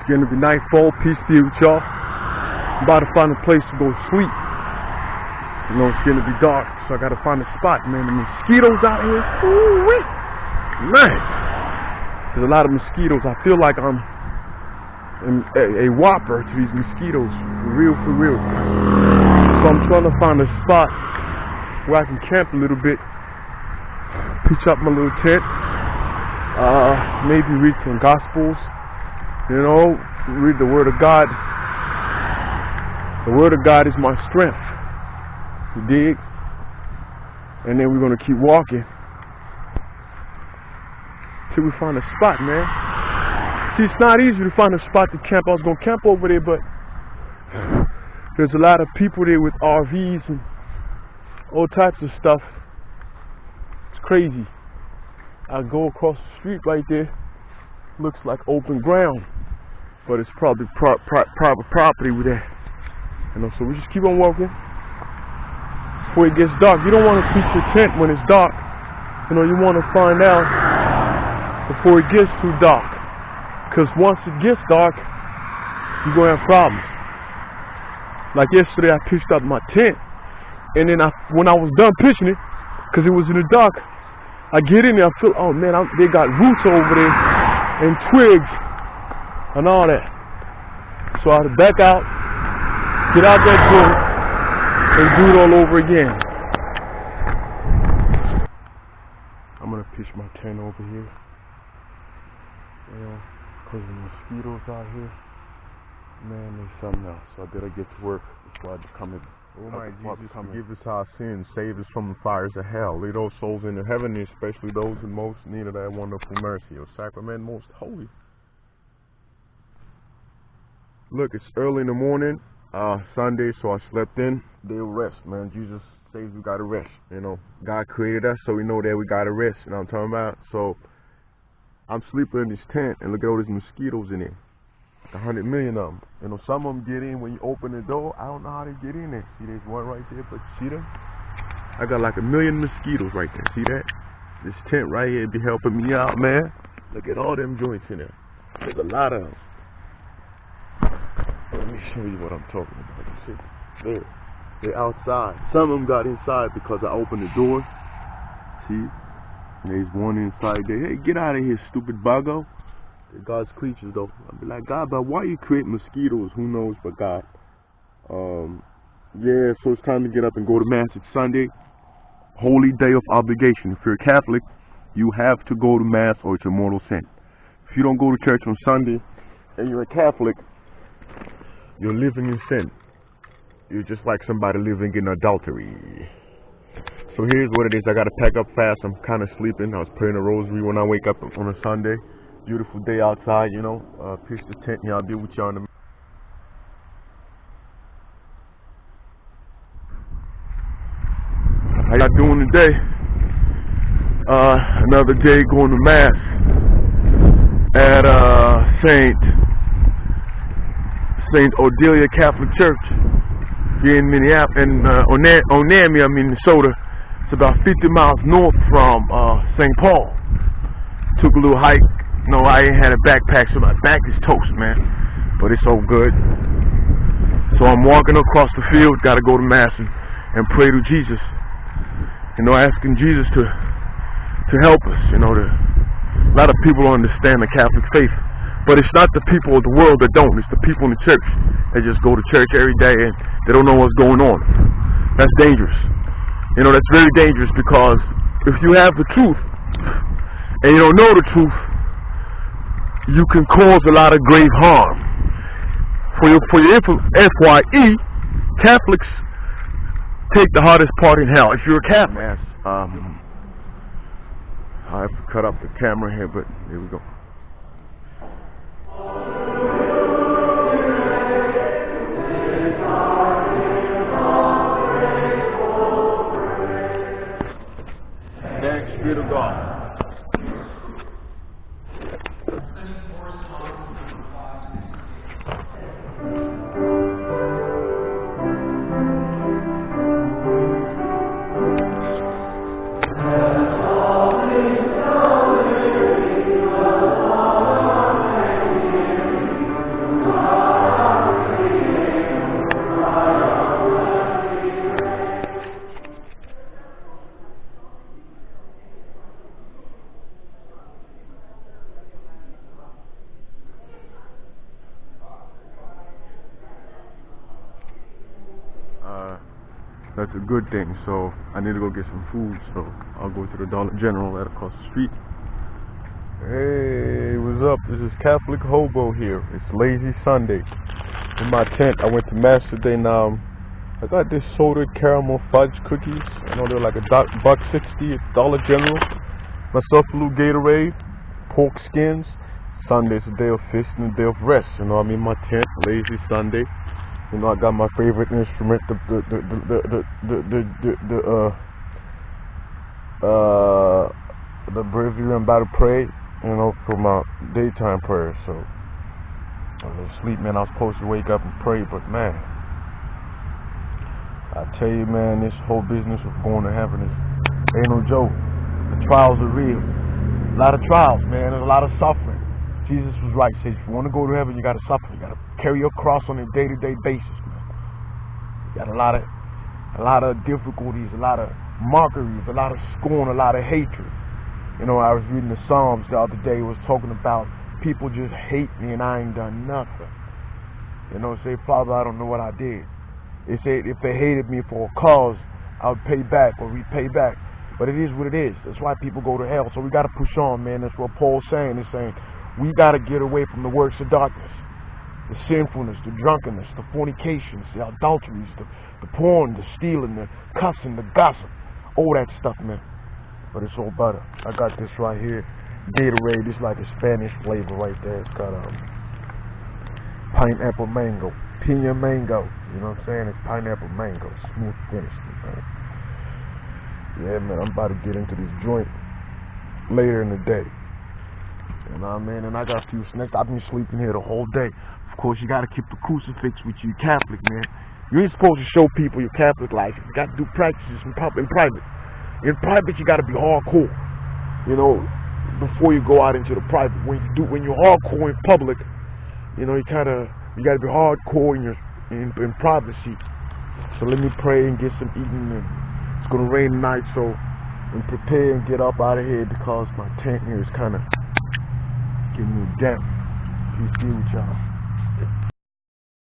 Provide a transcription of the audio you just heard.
It's going to be nightfall. Peace be with y'all. I'm about to find a place to go sleep. You know, it's going to be dark, so I got to find a spot, man. The mosquitoes out here, ooh-wee. Man, there's a lot of mosquitoes. I feel like I'm a whopper to these mosquitoes, for real, for real. So I'm trying to find a spot where I can camp a little bit, pitch up my little tent, maybe read some Gospels, you know, read the Word of God. The Word of God is my strength. You dig? And then we're going to keep walking till we find a spot, man. See, it's not easy to find a spot to camp. I was going to camp over there, but there's a lot of people there with RVs and all types of stuff. It's crazy. I go across the street right there. Looks like open ground, but it's probably private property with that. You know, so we just keep on walking before it gets dark. You don't want to pitch your tent when it's dark. You know, you want to find out before it gets too dark. Because once it gets dark, you're going to have problems. Like yesterday, I pitched up my tent. And then when I was done pitching it, because it was in the dark, I get in there, I feel, oh man, they got roots over there and twigs and all that. So I had to back out, get out that door, and do it all over again. I'm going to pitch my tent over here. You know, because the mosquitoes out here, man, there's something else. So I better get to work before I become it. Oh my Jesus, forgive us our sins, save us from the fires of hell. Lead those souls into heaven, especially those in most need of that wonderful mercy. O Sacrament most holy. Look, it's early in the morning, Sunday, so I slept in. Day of rest, man. Jesus says we gotta rest. You know, God created us, so we know that we gotta rest. You know what I'm talking about? So I'm sleeping in this tent, and look at all these mosquitoes in there. Like 100 million of them. You know, some of them get in when you open the door. I don't know how they get in there. See, there's one right there, but see them? I got like 1 million mosquitoes right there. See that? This tent right here be helping me out, man. Look at all them joints in there. There's a lot of them. Let me show you what I'm talking about. You see? There. They're outside. Some of them got inside because I opened the door. See? And there's one inside there. Hey, get out of here, stupid buggo. They're God's creatures, though. I'll be like, God, but why you create mosquitoes? Who knows but God? Yeah, so it's time to get up and go to Mass. It's Sunday. Holy day of obligation. If you're a Catholic, you have to go to Mass or it's a mortal sin. If you don't go to church on Sunday and you're a Catholic, you're living in sin. You're just like somebody living in adultery. So here's what it is. I got to pack up fast. I'm kind of sleeping. I was praying a rosary when I wake up on a Sunday. Beautiful day outside, you know. Pitch the tent. Yeah, I'll be with y'all in a minute. How y'all doing today? Another day going to Mass at St Odillia Catholic Church here in Minneapolis, in Onamia, Minnesota. It's about 50 miles north from St. Paul. Took a little hike. No, I ain't had a backpack, so my back is toast, man. But it's all good. So I'm walking across the field, gotta go to Mass and pray to Jesus. You know, asking Jesus to help us. You know, a lot of people don't understand the Catholic faith. But it's not the people of the world that don't. It's the people in the church. They just go to church every day and they don't know what's going on. That's dangerous. You know, that's very dangerous because if you have the truth and you don't know the truth, you can cause a lot of grave harm. For your FYE, Catholics take the hardest part in hell. If you're a Catholic, I have to cut up the camera here, but here we go. Thanks be to God. that's a good thing. So I need to go get some food, so I'll go to the Dollar General right across the street. Hey, what's up? This is Catholic Hobo here. It's Lazy Sunday. In my tent, I went to Mass today. Now I got this salted caramel fudge cookies. I know they're like $1.60 at Dollar General. Myself a little Gatorade, pork skins. Sunday's a day of fish and a day of rest. You know, I'm in my tent, Lazy Sunday. You know, I got my favorite instrument, the breviary I'm about to pray, you know, for my daytime prayer. So I was asleep, man. I was supposed to wake up and pray, but man, I tell you, man, this whole business of going to heaven ain't no joke. The trials are real. A lot of trials, man. There's a lot of suffering. Jesus was right. He says, if you want to go to heaven, you got to suffer. You got to carry your cross on a day-to-day basis, man. You got a lot of difficulties, a lot of mockeries, a lot of scorn, a lot of hatred. You know, I was reading the Psalms the other day. It was talking about people just hate me and I ain't done nothing. You know, say, Father, I don't know what I did. They said if they hated me for a cause, I would pay back or repay back. But it is what it is. That's why people go to hell. So we got to push on, man. That's what Paul's saying. He's saying, we got to get away from the works of darkness, the sinfulness, the drunkenness, the fornications, the adulteries, the porn, the stealing, the cussing, the gossip, all that stuff, man. But it's all better. I got this right here, Gatorade. It's like a Spanish flavor right there. It's got pineapple mango, piña mango. You know what I'm saying? It's pineapple mango, smooth finish, man. Yeah, man. I'm about to get into this joint later in the day. You know what I mean? And I got a few snacks. I've been sleeping here the whole day. Of course, you got to keep the crucifix with you, Catholic, man. You ain't supposed to show people your Catholic life. You got to do practices in private. In private, you got to be hardcore. You know, before you go out into the private. When you're hardcore in public, you know, you got to be hardcore in privacy. So let me pray and get some eating. And it's gonna rain tonight, so I'm prepare and get up out of here because my tent here is kind of giving me a damp. Peace be with y'all.